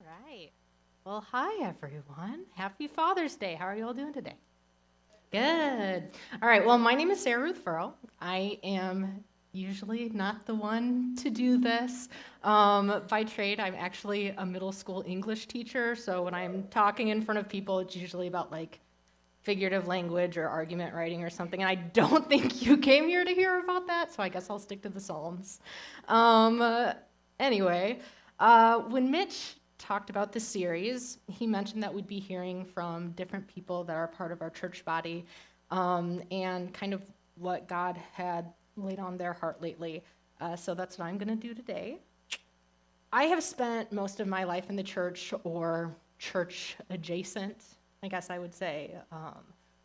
right. Well, hi, everyone. Happy Father's Day. How are you all doing today? Good. All right. Well, my name is Sarahruth. I am usually not the one to do this. By trade, I'm actually a middle school English teacher. So when I'm talking in front of people, it's usually about like figurative language or argument writing or something. And I don't think you came here to hear about that. So I guess I'll stick to the Psalms. Um, anyway, when Mitch talked about the series, he mentioned that we'd be hearing from different people that are part of our church body, and kind of what God had laid on their heart lately. So that's what I'm going to do today. I have spent most of my life in the church or church adjacent, I guess I would say.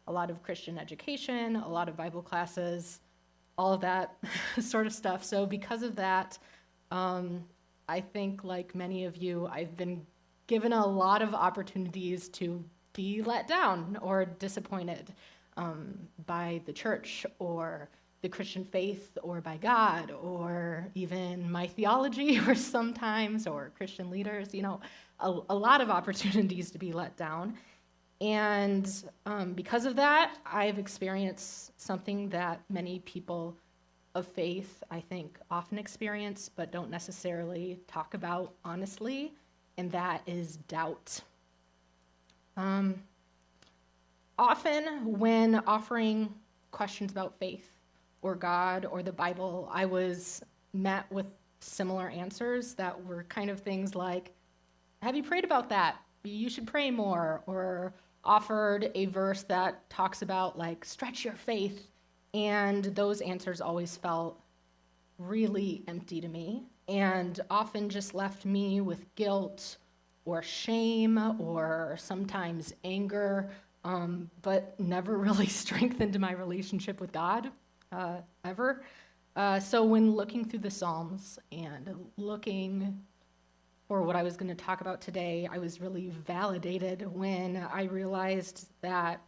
A lot of Christian education, a lot of Bible classes, all of that sort of stuff. So because of that, I think, like many of you, I've been given a lot of opportunities to be let down or disappointed by the church or the Christian faith or by God or even my theology or sometimes or Christian leaders, a lot of opportunities to be let down. And because of that, I've experienced something that many people of faith, I think, often experience, but don't necessarily talk about honestly, and that is doubt. Often, when offering questions about faith or God or the Bible, I was met with similar answers that were kind of things like, have you prayed about that? You should pray more, or offered a verse that talks about, like, stretch your faith. And those answers always felt really empty to me and often just left me with guilt or shame or sometimes anger, but never really strengthened my relationship with God ever. So when looking through the Psalms and looking for what I was going to talk about today, I was really validated when I realized that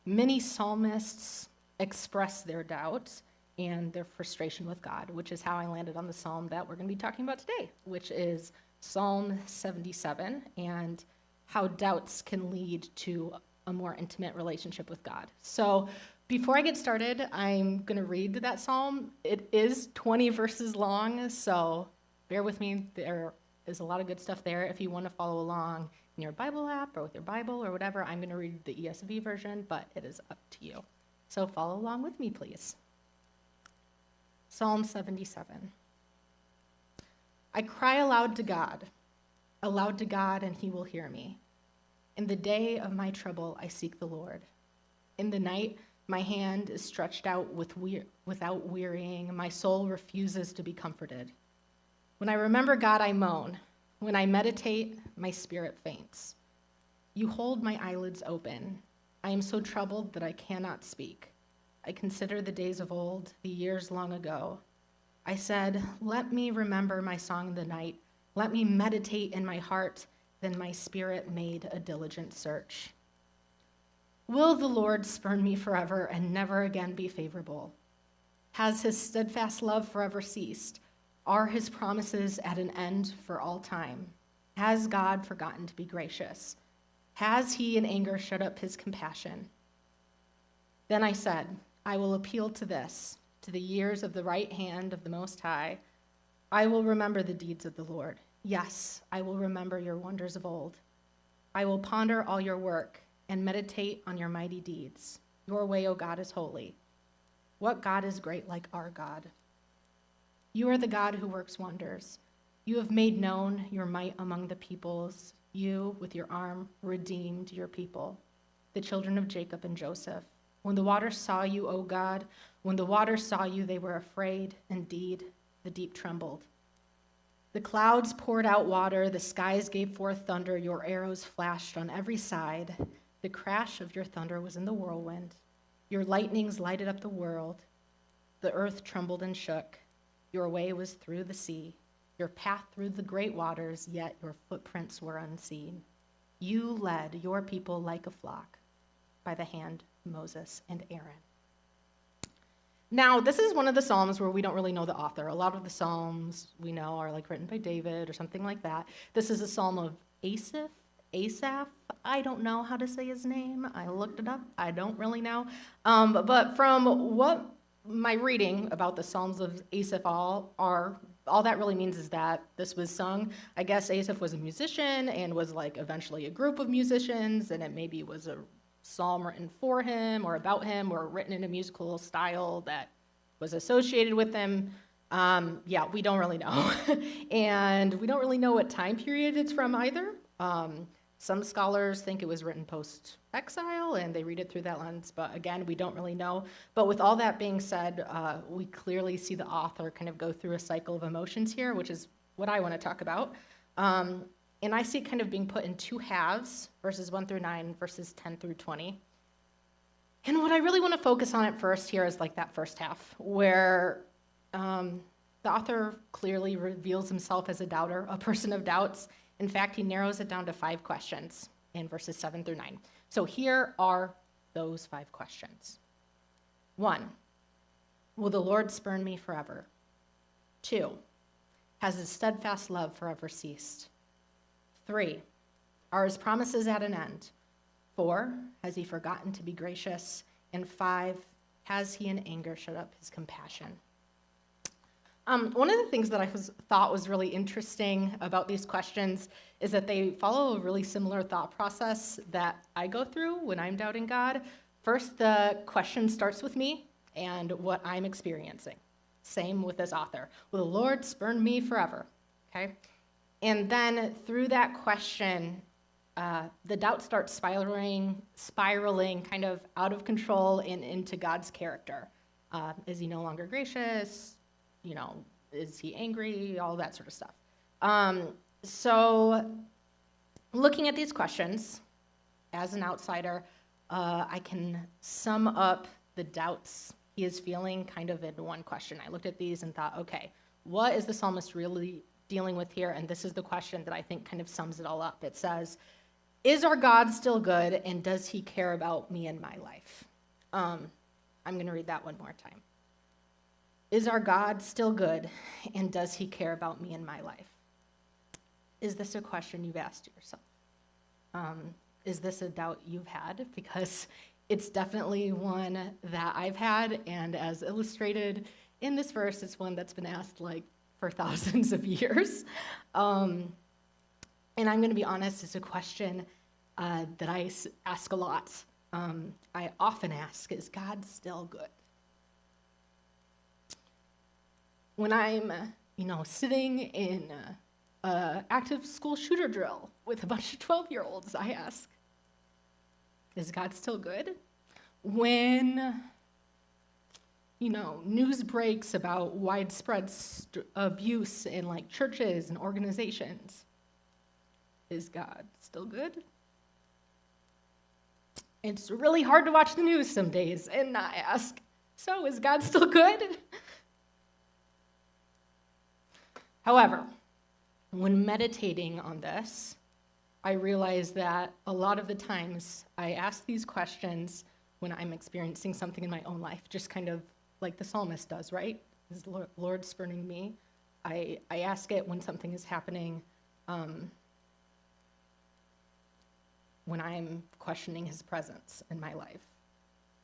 many psalmists express their doubts and their frustration with God, which is how I landed on the psalm that we're going to be talking about today, which is Psalm 77, and how doubts can lead to a more intimate relationship with God. So before I get started, I'm going to read that psalm. It is 20 verses long, so bear with me. There is a lot of good stuff there. If you want to follow along in your Bible app or with your Bible or whatever, I'm going to read the ESV version, but it is up to you. So follow along with me, please. Psalm 77. I cry aloud to God, and he will hear me. In the day of my trouble, I seek the Lord. In the night, my hand is stretched out without wearying. My soul refuses to be comforted. When I remember God, I moan. When I meditate, my spirit faints. You hold my eyelids open. I am so troubled that I cannot speak. I consider the days of old, the years long ago. I said, let me remember my song in the night. Let me meditate in my heart. Then my spirit made a diligent search. Will the Lord spurn me forever and never again be favorable? Has his steadfast love forever ceased? Are his promises at an end for all time? Has God forgotten to be gracious? Has he in anger shut up his compassion? Then I said, I will appeal to the years of the right hand of the Most High. I will remember the deeds of the Lord. Yes, I will remember your wonders of old. I will ponder all your work and meditate on your mighty deeds. Your way, O God, is holy. What God is great like our God? You are the God who works wonders. You have made known your might among the peoples. You, with your arm, redeemed your people, the children of Jacob and Joseph. When the waters saw you, O God, when the waters saw you, they were afraid. Indeed, the deep trembled. The clouds poured out water. The skies gave forth thunder. Your arrows flashed on every side. The crash of your thunder was in the whirlwind. Your lightnings lighted up the world. The earth trembled and shook. Your way was through the sea, your path through the great waters, yet your footprints were unseen. You led your people like a flock by the hand of Moses and Aaron. Now, this is one of the Psalms where we don't really know the author. A lot of the Psalms we know are like written by David or something like that. This is a Psalm of Asaph. I don't know how to say his name. I looked it up. I don't really know. But from what my reading about the Psalms of Asaph all that really means is that this was sung. I guess Asaph was a musician and was like eventually a group of musicians, and it maybe was a psalm written for him or about him or written in a musical style that was associated with him. Yeah, we don't really know. And we don't really know what time period it's from either. Some scholars think it was written post-exile, and they read it through that lens, but again, we don't really know. But with all that being said, we clearly see the author kind of go through a cycle of emotions here, which is what I want to talk about. And I see it kind of being put in two halves, verses 1 through 9, verses 10 through 20. And what I really want to focus on at first here is like that first half, where the author clearly reveals himself as a doubter, a person of doubts. In fact, he narrows it down to 5 questions in verses 7 through 9. So here are those 5 questions. 1, will the Lord spurn me forever? 2, has his steadfast love forever ceased? 3, are his promises at an end? 4, has he forgotten to be gracious? And 5, has he in anger shut up his compassion? One of the things that I thought was really interesting about these questions is that they follow a really similar thought process that I go through when I'm doubting God. First, the question starts with me and what I'm experiencing. Same with this author. Will the Lord spurn me forever? Okay? And then through that question, the doubt starts spiraling kind of out of control and into God's character. Is he no longer gracious? Is he angry? All that sort of stuff. So looking at these questions, as an outsider, I can sum up the doubts he is feeling kind of in one question. I looked at these and thought, okay, what is the psalmist really dealing with here? And this is the question that I think kind of sums it all up. It says, is our God still good, and does he care about me and my life? I'm going to read that one more time. Is our God still good, and does he care about me and my life? Is this a question you've asked yourself? Is this a doubt you've had? Because it's definitely one that I've had, and as illustrated in this verse, it's one that's been asked like for thousands of years. And I'm going to be honest, it's a question that I ask a lot. I often ask, is God still good? When I'm, sitting in an active school shooter drill with a bunch of 12-year-olds, I ask, is God still good? When, news breaks about widespread abuse in like churches and organizations, is God still good? It's really hard to watch the news some days and not ask, so is God still good? However, when meditating on this, I realize that a lot of the times I ask these questions when I'm experiencing something in my own life, just kind of like the psalmist does, right? Is the Lord spurning me? I ask it when something is happening, when I'm questioning his presence in my life.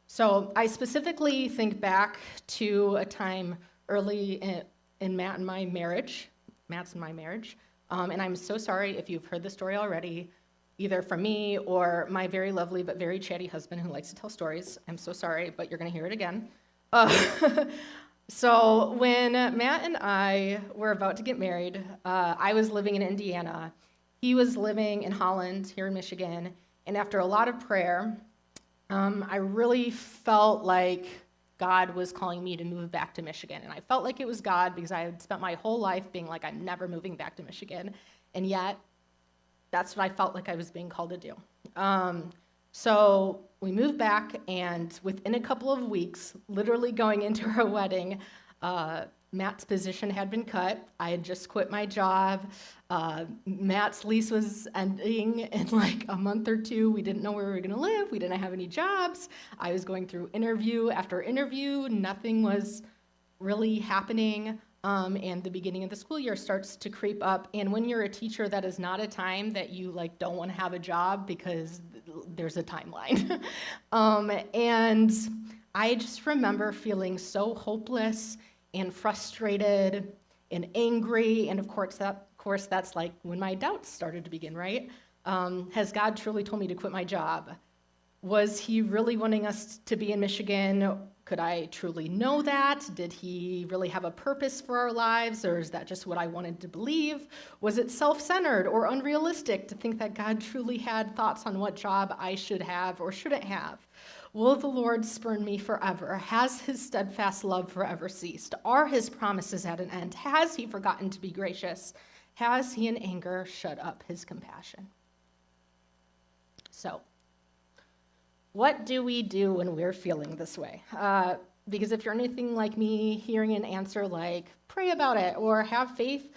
So I specifically think back to a time early in Matt's and my marriage, and I'm so sorry if you've heard the story already, either from me or my very lovely but very chatty husband who likes to tell stories. I'm so sorry, but you're going to hear it again. So when Matt and I were about to get married, I was living in Indiana. He was living in Holland, here in Michigan, and after a lot of prayer, I really felt like God was calling me to move back to Michigan. And I felt like it was God because I had spent my whole life being like, I'm never moving back to Michigan. And yet, that's what I felt like I was being called to do. So we moved back, and within a couple of weeks, literally going into our wedding, Matt's position had been cut. I had just quit my job. Matt's lease was ending in like a month or two. We didn't know where we were going to live. We didn't have any jobs. I was going through interview after interview. Nothing was really happening. and the beginning of the school year starts to creep up. And when you're a teacher, that is not a time that you like don't want to have a job because there's a timeline. And I just remember feeling so hopeless and frustrated and angry. And of course, that's like when my doubts started to begin, right? Has God truly told me to quit my job? Was he really wanting us to be in Michigan? Could I truly know that? Did he really have a purpose for our lives, or is that just what I wanted to believe? Was it self-centered or unrealistic to think that God truly had thoughts on what job I should have or shouldn't have? Will the Lord spurn me forever? Has his steadfast love forever ceased? Are his promises at an end? Has he forgotten to be gracious? Has he in anger shut up his compassion? So, what do we do when we're feeling this way? Because if you're anything like me, hearing an answer like, pray about it or have faith,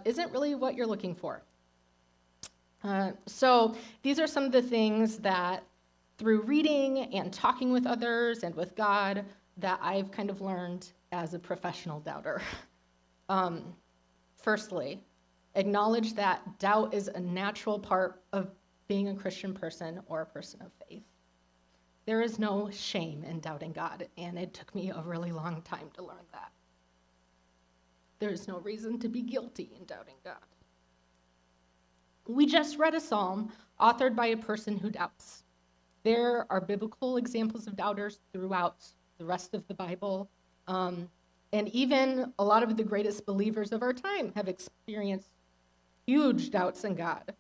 isn't really what you're looking for. So these are some of the things that through reading and talking with others and with God that I've kind of learned as a professional doubter. Firstly, acknowledge that doubt is a natural part of being a Christian person or a person of faith. There is no shame in doubting God, and it took me a really long time to learn that. There is no reason to be guilty in doubting God. We just read a psalm authored by a person who doubts. There are biblical examples of doubters throughout the rest of the Bible, and even a lot of the greatest believers of our time have experienced huge doubts in God,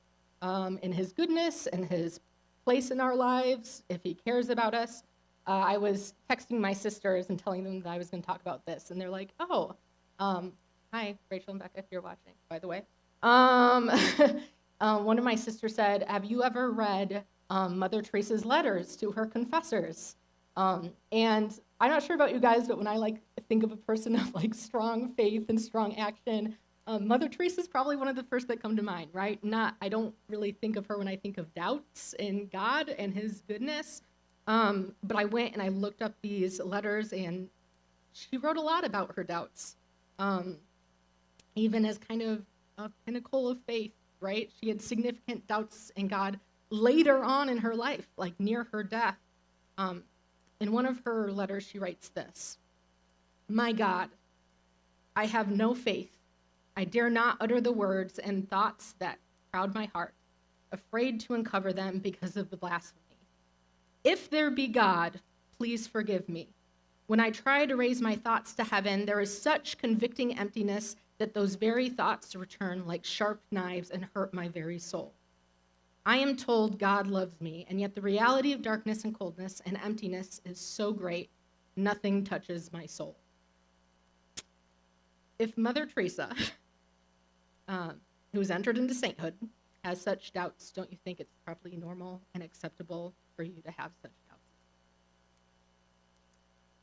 in his goodness and his place in our lives, if he cares about us. I was texting my sisters and telling them that I was going to talk about this, and they're like, oh, hi, Rachel and Becca, if you're watching, by the way. One of my sisters said, have you ever read Mother Teresa's letters to her confessors? And I'm not sure about you guys, but when I think of a person of strong faith and strong action, Mother Teresa is probably one of the first that come to mind, right? I don't really think of her when I think of doubts in God and his goodness, but I went and I looked up these letters, and she wrote a lot about her doubts, even as kind of a pinnacle of faith, right? She had significant doubts in God later on in her life, like near her death. In one of her letters, she writes this: "My God, I have no faith. I dare not utter the words and thoughts that crowd my heart, afraid to uncover them because of the blasphemy. If there be God, please forgive me. When I try to raise my thoughts to heaven, there is such convicting emptiness that those very thoughts return like sharp knives and hurt my very soul. I am told God loves me, and yet the reality of darkness and coldness and emptiness is so great, nothing touches my soul." If Mother Teresa, who's entered into sainthood, has such doubts, don't you think it's probably normal and acceptable for you to have such doubts?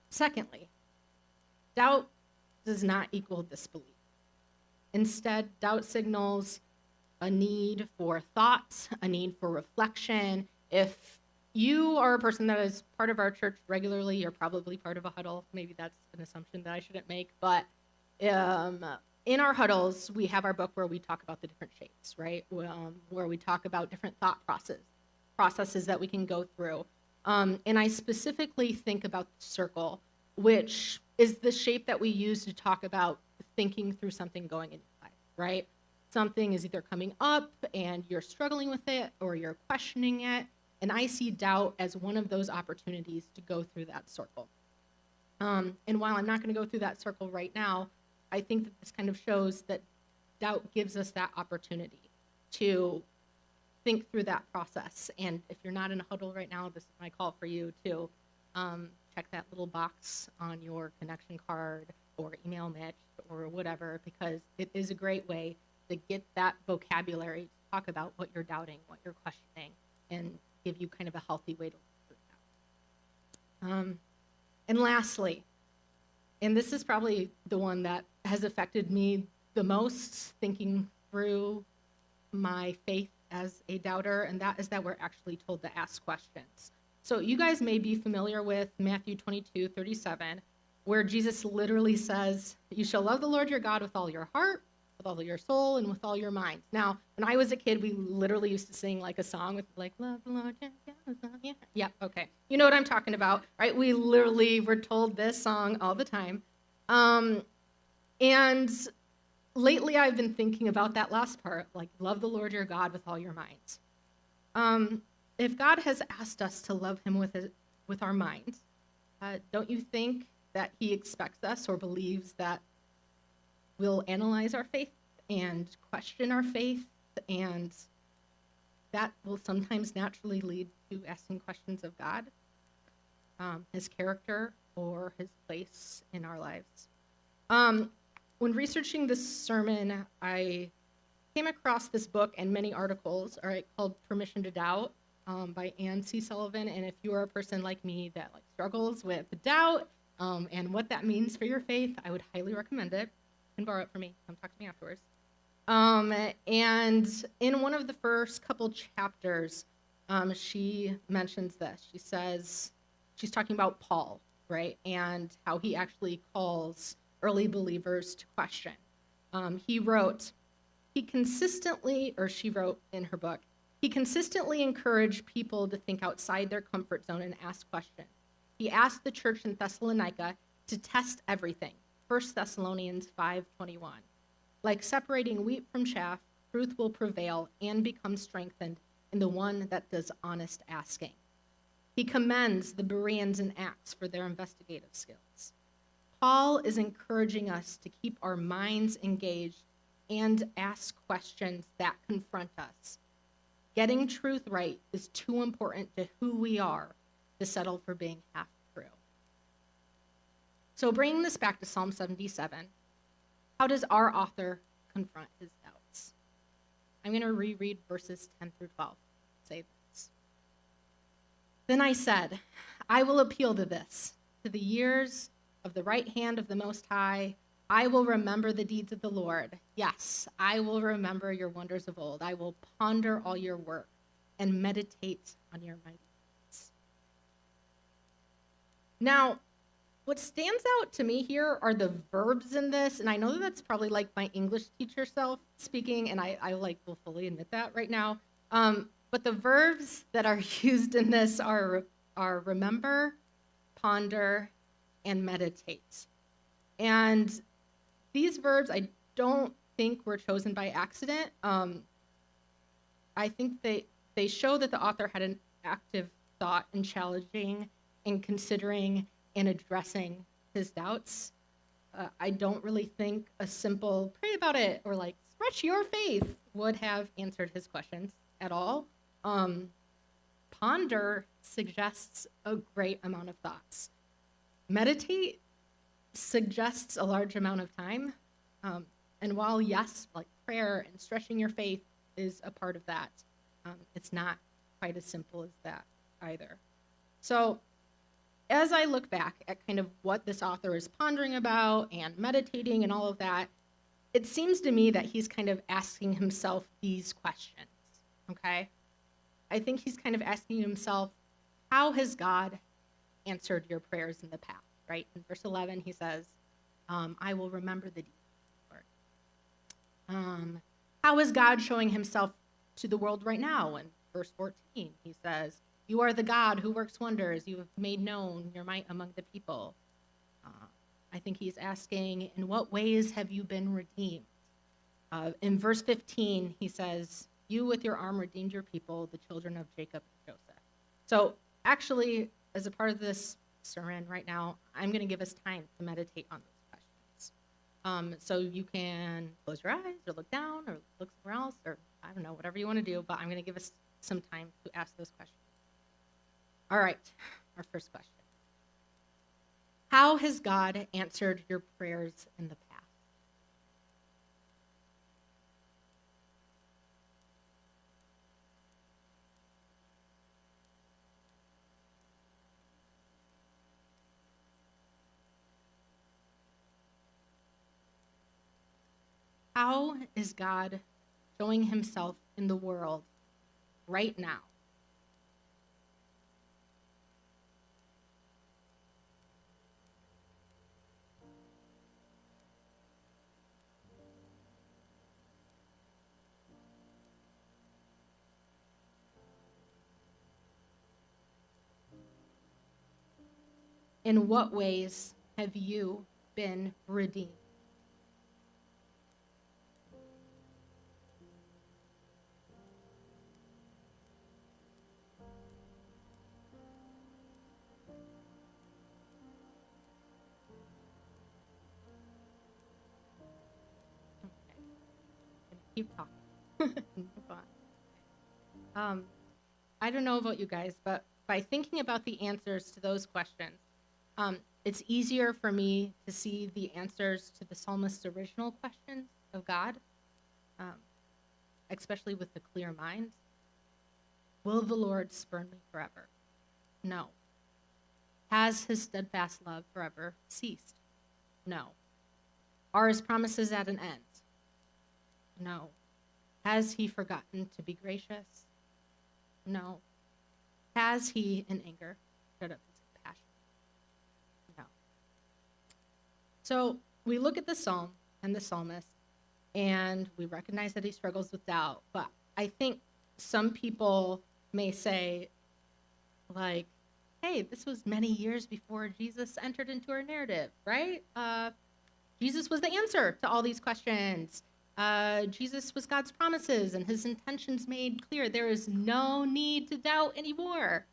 Secondly, doubt does not equal disbelief. Instead, doubt signals a need for thought, a need for reflection. If you are a person that is part of our church regularly, you're probably part of a huddle. Maybe that's an assumption that I shouldn't make, but in our huddles, we have our book where we talk about the different shapes, right? Where we talk about different thought processes that we can go through. And I specifically think about the circle, which is the shape that we use to talk about thinking through something going in your life, right? Something is either coming up and you're struggling with it or you're questioning it. And I see doubt as one of those opportunities to go through that circle. And while I'm not going to go through that circle right now, I think that this kind of shows that doubt gives us that opportunity to think through that process. And if you're not in a huddle right now, this is my call for you to check that little box on your connection card or email Mitch or whatever, because it is a great way to get that vocabulary to talk about what you're doubting, what you're questioning, and give you kind of a healthy way to look through that. And lastly, and this is probably the one that has affected me the most, thinking through my faith as a doubter, and that is that we're actually told to ask questions. So you guys may be familiar with Matthew 22:37, where Jesus literally says, you shall love the Lord your God with all your heart, with all your soul, and with all your mind. Now, when I was a kid, we literally used to sing like a song with like, love the Lord your God with all your heart. Yeah, okay. You know what I'm talking about, right? We literally were told this song all the time. And lately I've been thinking about that last part, like love the Lord your God with all your minds. If God has asked us to love him with our minds, don't you think that he expects us or believes that we'll analyze our faith and question our faith, and that will sometimes naturally lead to asking questions of God, his character, or his place in our lives? When researching this sermon, I came across this book and many articles, called Permission to Doubt, by Anne C. Sullivan. And if you are a person like me that struggles with doubt and what that means for your faith, I would highly recommend it. You can borrow it from me. Come talk to me afterwards. And in one of the first couple chapters, she mentions this. She says, she's talking about Paul, right? And how he actually calls early believers to question. She wrote in her book, he consistently encouraged people to think outside their comfort zone and ask questions. He asked the church in Thessalonica to test everything. 1 Thessalonians 5:21. Like separating wheat from chaff, truth will prevail and become strengthened in the one that does honest asking. He commends the Bereans and Acts for their investigative skills. Paul is encouraging us to keep our minds engaged and ask questions that confront us. Getting truth right is too important to who we are to settle for being half true. So bringing this back to Psalm 77, how does our author confront his doubts? I'm going to reread verses 10 through 12. Say this. Then I said, I will appeal to this, to the years of the right hand of the Most High. I will remember the deeds of the Lord. Yes, I will remember your wonders of old. I will ponder all your work and meditate on your mighty deeds. Now, what stands out to me here are the verbs in this, and I know that's probably like my English teacher self speaking, and I will fully admit that right now. But the verbs that are used in this are remember, ponder, and meditate. And these verbs, I don't think were chosen by accident. I think they show that the author had an active thought in challenging and considering and addressing his doubts. I don't really think a simple pray about it or stretch your faith would have answered his questions at all. Ponder suggests a great amount of thoughts. Meditate suggests a large amount of time. And while, yes, prayer and stretching your faith is a part of that, it's not quite as simple as that either. So as I look back at kind of what this author is pondering about and meditating and all of that, it seems to me that he's kind of asking himself these questions, okay? I think he's kind of asking himself, how has God answered your prayers in the past, right? In verse 11, he says, I will remember the deeds of the Lord. How is God showing himself to the world right now? In verse 14, he says, you are the God who works wonders. You have made known your might among the people. I think he's asking, in what ways have you been redeemed? In verse 15, he says, you with your arm redeemed your people, the children of Jacob and Joseph. So actually, as a part of this sermon right now, I'm going to give us time to meditate on those questions. So you can close your eyes or look down or look somewhere else, or I don't know, whatever you want to do, but I'm going to give us some time to ask those questions. All right, our first question. How has God answered your prayers in the past? How is God showing himself in the world right now? In what ways have you been redeemed? Okay, I'm gonna keep talking. Move on. I don't know about you guys, but by thinking about the answers to those questions, it's easier for me to see the answers to the psalmist's original questions of God, um, especially with the clear mind. Will the Lord spurn me forever? No. Has his steadfast love forever ceased? No. Are his promises at an end? No. Has he forgotten to be gracious? No. Has he, in anger, shut up his compassion? No. So we look at the psalm and the psalmist, and we recognize that he struggles with doubt. But I think some people may say, like, hey, this was many years before Jesus entered into our narrative, right? Jesus was the answer to all these questions. Jesus was God's promises and his intentions made clear. There is no need to doubt anymore.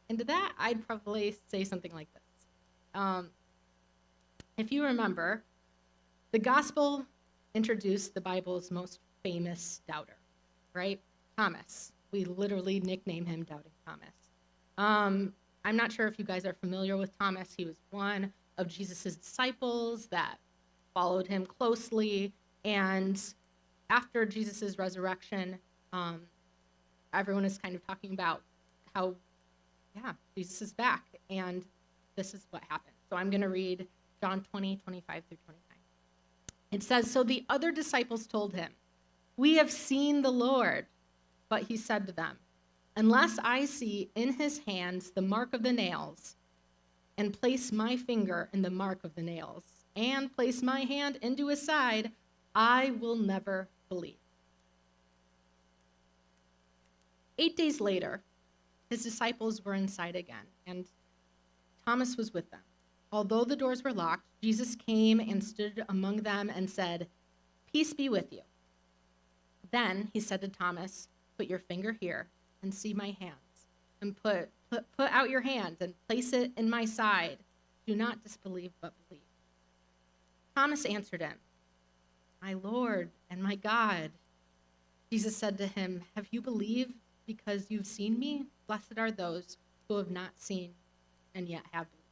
And to that, I'd probably say something like this. If you remember, the gospel introduced the Bible's most famous doubter, right? Thomas. We literally nickname him Doubting Thomas. I'm not sure if you guys are familiar with Thomas. He was one of Jesus's disciples that followed him closely. And after Jesus's resurrection, everyone is kind of talking about how, yeah, Jesus is back. And this is what happened. So I'm going to read John 20, 25 through 29. It says, so the other disciples told him, we have seen the Lord. But he said to them, unless I see in his hands the mark of the nails, and place my finger in the mark of the nails, and place my hand into his side, I will never believe. 8 days later, his disciples were inside again, and Thomas was with them. Although the doors were locked, Jesus came and stood among them and said, peace be with you. Then he said to Thomas, put your finger here and see my hands, and put out your hand and place it in my side. Do not disbelieve, but believe. Thomas answered him, my Lord and my God. Jesus said to him, have you believed because you've seen me? Blessed are those who have not seen and yet have believed.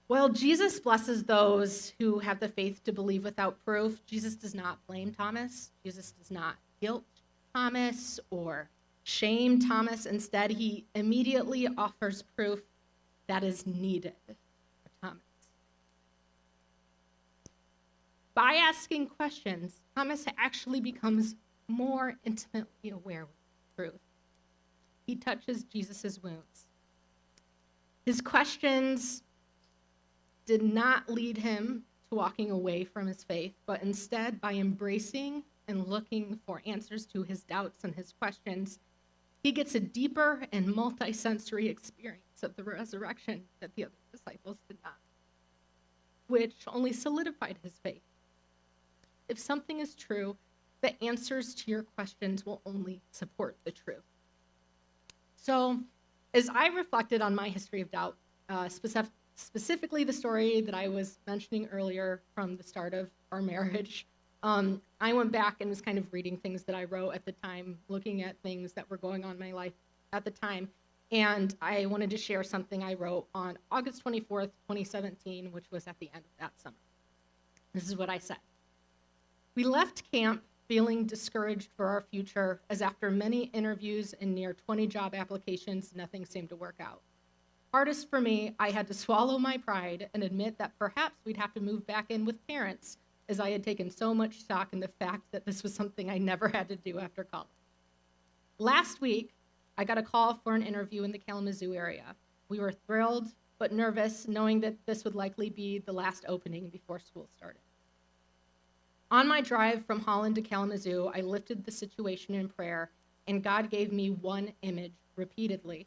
Well, Jesus blesses those who have the faith to believe without proof. Jesus does not blame Thomas. Jesus does not guilt Thomas or shame Thomas. Instead, he immediately offers proof that is needed for Thomas. By asking questions, Thomas actually becomes more intimately aware of truth. He touches Jesus' wounds. His questions did not lead him to walking away from his faith, but instead, by embracing and looking for answers to his doubts and his questions, he gets a deeper and multi-sensory experience of the resurrection that the other disciples did not, which only solidified his faith. If something is true, the answers to your questions will only support the truth. So, as I reflected on my history of doubt, specifically the story that I was mentioning earlier from the start of our marriage, I went back and was kind of reading things that I wrote at the time, looking at things that were going on in my life at the time, and I wanted to share something I wrote on August 24th, 2017, which was at the end of that summer. This is what I said. We left camp feeling discouraged for our future, as after many interviews and near 20 job applications, nothing seemed to work out. Hardest for me, I had to swallow my pride and admit that perhaps we'd have to move back in with parents, as I had taken so much stock in the fact that this was something I never had to do after college. Last week, I got a call for an interview in the Kalamazoo area. We were thrilled but nervous, knowing that this would likely be the last opening before school started. On my drive from Holland to Kalamazoo, I lifted the situation in prayer, and God gave me one image repeatedly.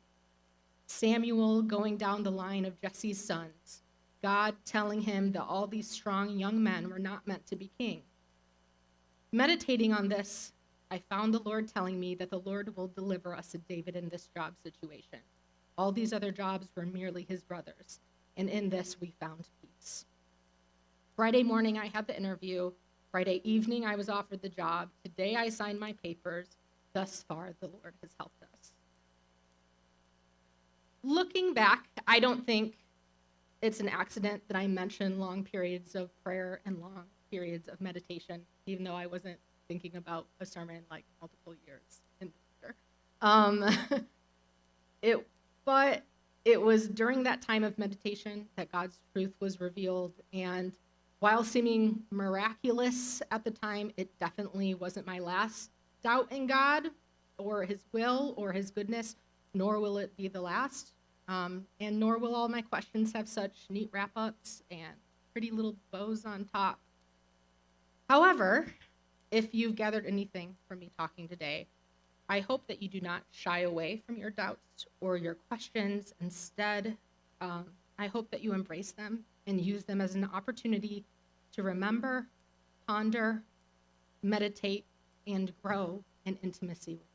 Samuel going down the line of Jesse's sons, God telling him that all these strong young men were not meant to be king. Meditating on this, I found the Lord telling me that the Lord will deliver us a David in this job situation. All these other jobs were merely his brothers, and in this we found peace. Friday morning, I had the interview. Friday evening, I was offered the job. Today, I signed my papers. Thus far, the Lord has helped us. Looking back, I don't think it's an accident that I mentioned long periods of prayer and long periods of meditation, even though I wasn't thinking about a sermon like multiple years in the future. But it was during that time of meditation that God's truth was revealed, and while seeming miraculous at the time, it definitely wasn't my last doubt in God or his will or his goodness, nor will it be the last. And nor will all my questions have such neat wrap-ups and pretty little bows on top. However, if you've gathered anything from me talking today, I hope that you do not shy away from your doubts or your questions. Instead, I hope that you embrace them and use them as an opportunity to remember, ponder, meditate, and grow in intimacy with